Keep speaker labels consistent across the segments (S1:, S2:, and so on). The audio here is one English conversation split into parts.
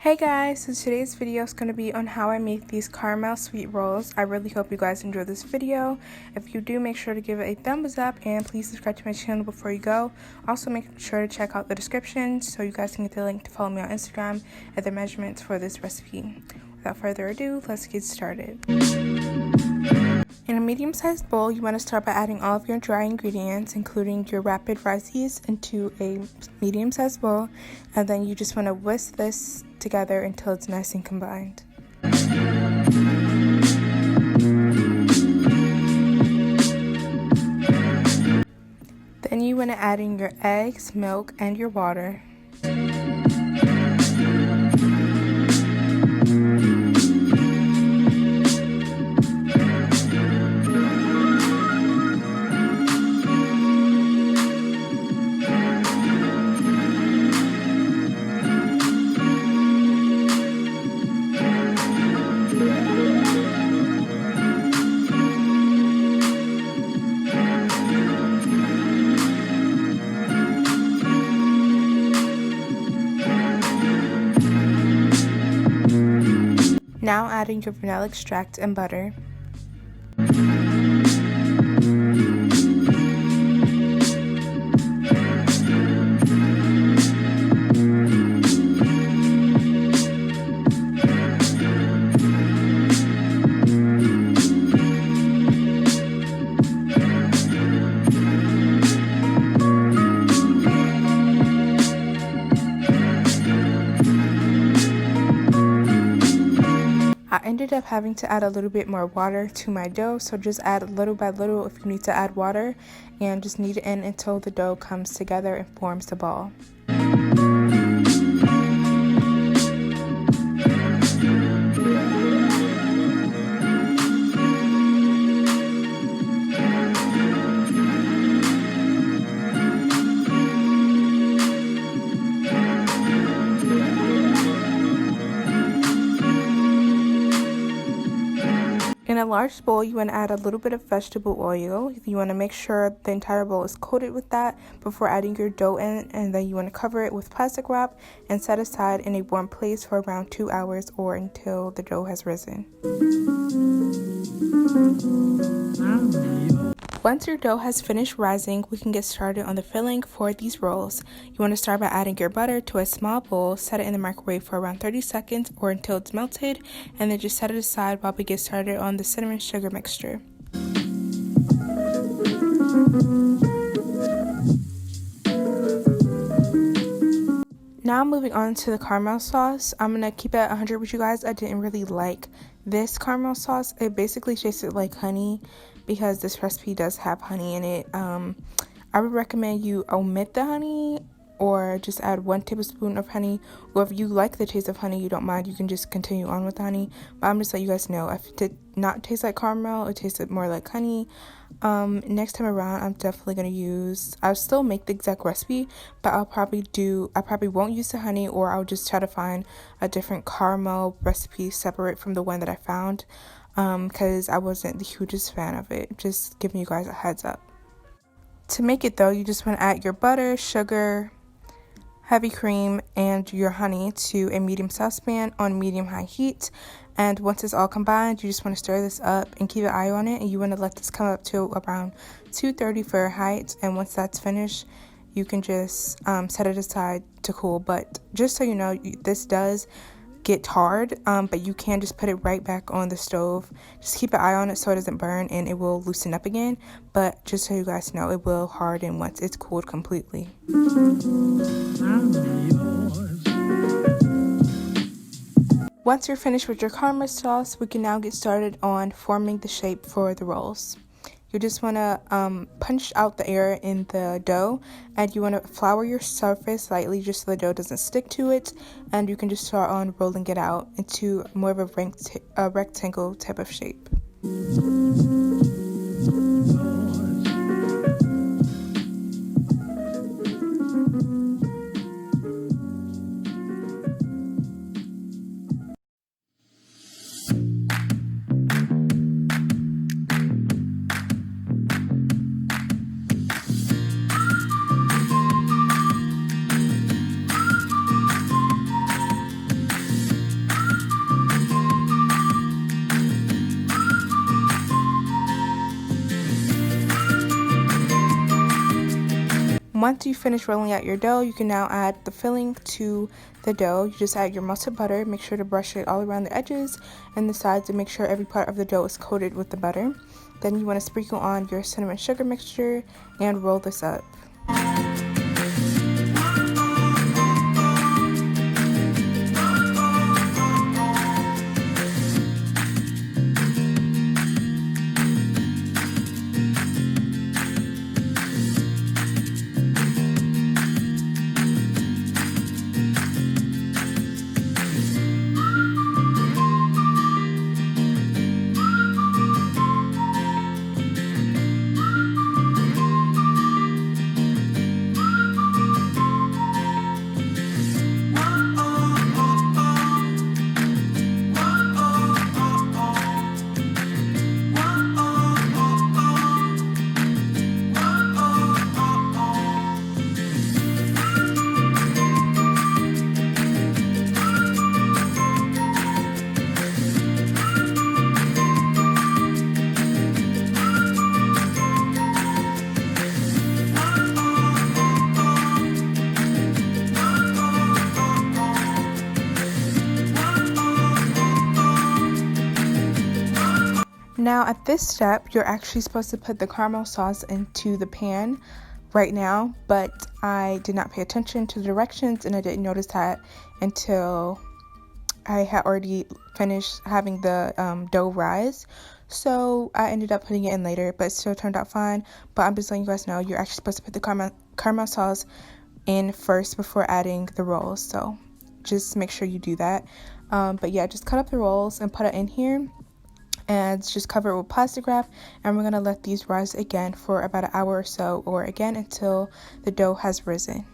S1: Hey guys, so today's video is going to be on how I make these caramel sweet rolls. I really hope you guys enjoy this video. If you do, make sure to give it a thumbs up and please subscribe to my channel before you go. Also make sure to check out the description so you guys can get the link to follow me on Instagram and the measurements for this recipe. Without further ado, let's get started. In a medium-sized bowl, you want to start by adding all of your dry ingredients, including your rapid rise yeast, into a medium-sized bowl, and then you just want to whisk this together until it's nice and combined. Then you want to add in your eggs, milk, and your water. Now adding your vanilla extract and butter. I ended up having to add a little bit more water to my dough, so just add little by little if you need to add water, and just knead it in until the dough comes together and forms the ball. In a large bowl, you want to add a little bit of vegetable oil. You want to make sure the entire bowl is coated with that before adding your dough in, and then you want to cover it with plastic wrap and set aside in a warm place for around 2 hours or until the dough has risen. Once your dough has finished rising, we can get started on the filling for these rolls. You want to start by adding your butter to a small bowl, set it in the microwave for around 30 seconds or until it's melted, and then just set it aside while we get started on the cinnamon sugar mixture. Now moving on to the caramel sauce. I'm going to keep it at 100 with you guys. I didn't really like this caramel sauce. It basically tasted like honey because this recipe does have honey in it. I would recommend you omit the honey or just add 1 tablespoon of honey. Or if you like the taste of honey, you don't mind, you can just continue on with the honey. But I'm just letting you guys know, if it did not taste like caramel, it tasted more like honey. Next time around, I'm definitely going to use, I'll still make the exact recipe, but I probably won't use the honey, or I'll just try to find a different caramel recipe separate from the one that I found, because I wasn't the hugest fan of it. Just giving you guys a heads up. To make it though, you just want to add your butter, sugar, heavy cream, and your honey to a medium saucepan on medium-high heat. And once it's all combined, you just want to stir this up and keep an eye on it, and you want to let this come up to around 230 Fahrenheit. And once that's finished, you can just set it aside to cool. But just so you know, this does get hard, but you can just put it right back on the stove. Just keep an eye on it so it doesn't burn, and it will loosen up again. But just so you guys know, it will harden once it's cooled completely. Once you're finished with your caramel sauce, we can now get started on forming the shape for the rolls. You just want to punch out the air in the dough, and you want to flour your surface slightly just so the dough doesn't stick to it, and you can just start on rolling it out into more of a rectangle type of shape. Once you finish rolling out your dough, you can now add the filling to the dough. You just add your melted butter. Make sure to brush it all around the edges and the sides and make sure every part of the dough is coated with the butter. Then you want to sprinkle on your cinnamon sugar mixture and roll this up. Now at this step, you're actually supposed to put the caramel sauce into the pan right now, but I did not pay attention to the directions and I didn't notice that until I had already finished having the dough rise. So I ended up putting it in later, but it still turned out fine. But I'm just letting you guys know you're actually supposed to put the caramel sauce in first before adding the rolls. So just make sure you do that. But yeah, just cut up the rolls and put it in here. And just cover it with plastic wrap, and we're going to let these rise again for about an hour or so, or again until the dough has risen.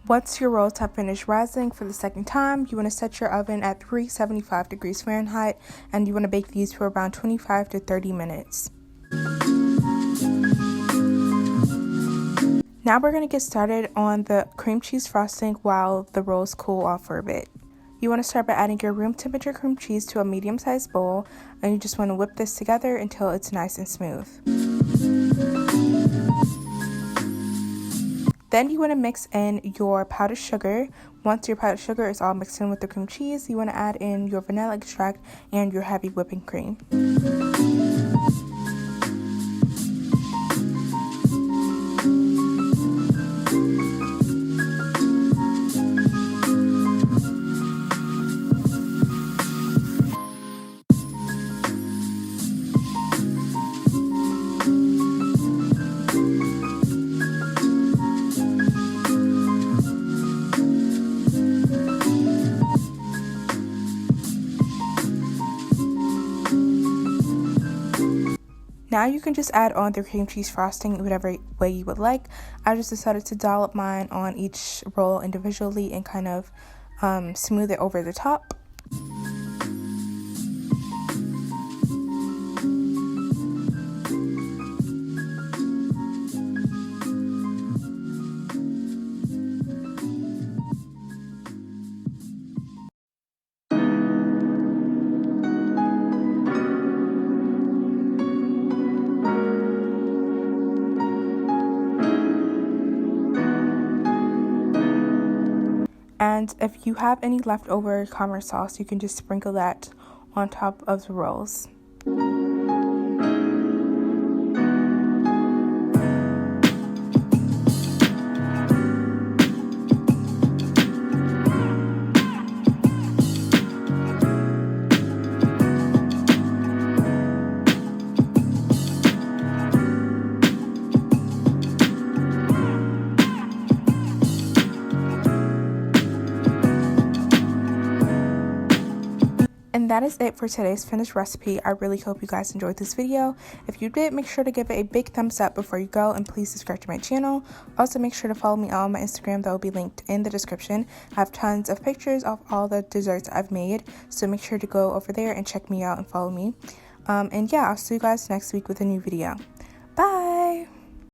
S1: Once your rolls have finished rising for the second time, you want to set your oven at 375 degrees Fahrenheit and you want to bake these for around 25 to 30 minutes. Now we're going to get started on the cream cheese frosting while the rolls cool off for a bit. You want to start by adding your room temperature cream cheese to a medium-sized bowl, and you just want to whip this together until it's nice and smooth. Then you want to mix in your powdered sugar. Once your powdered sugar is all mixed in with the cream cheese, you want to add in your vanilla extract and your heavy whipping cream. Now you can just add on the cream cheese frosting whatever way you would like. I just decided to dollop mine on each roll individually and kind of smooth it over the top. And if you have any leftover caramel sauce, you can just sprinkle that on top of the rolls. And that is it for today's finished recipe. I really hope you guys enjoyed this video. If you did, make sure to give it a big thumbs up before you go, and please subscribe to my channel. Also, make sure to follow me on my Instagram. That will be linked in the description. I have tons of pictures of all the desserts I've made, so make sure to go over there and check me out and follow me. And yeah, I'll see you guys next week with a new video. Bye!